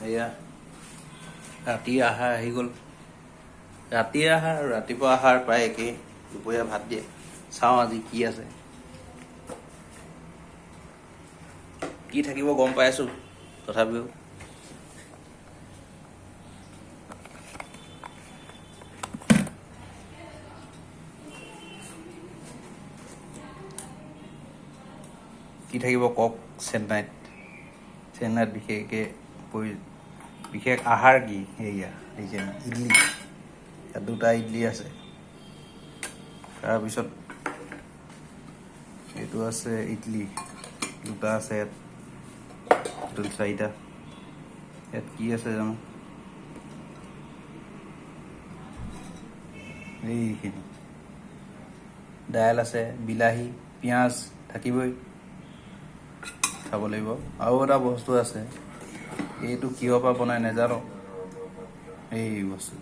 এয়া ৰাতিৰ আহাৰ আহি গ'ল। ৰাতিৰ আহাৰ আৰু ৰাতিপুৱা আহাৰ প্ৰায় একেই, দুপৰীয়া ভাত দিয়ে। চাওঁ আজি কি আছে, কি থাকিব গম পাইছোঁ, তথাপিও কি থাকিব কওক। চেন্নাইত বিশেষ আহাৰ কি সেয়া দেখিছে না, ইডলি। ইয়াত 2টা ইডলি আছে, তাৰপিছত এইটো আছে ইডলি 2টা আছে ইয়াত, টোটেল 4টা। ইয়াত কি আছে জানো, এইখিনি দাইল আছে, বিলাহী পিঁয়াজ থাকিবই, খাব লাগিব। আৰু এটা বস্তু আছে, এইটো কিহৰ পৰা বনাই নাজানো, এই বস্তু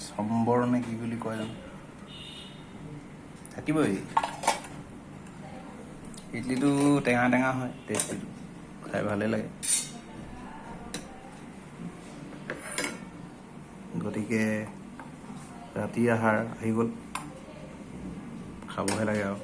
চম্বৰ নে কি বুলি কয় জানো, থাকিবই। ইডলিটো টেঙা টেঙা হয়, টেষ্টিটো খাই ভালেই লাগে। গতিকে ৰাতি আহাৰ আহি গ'ল, খাবহে লাগে আৰু।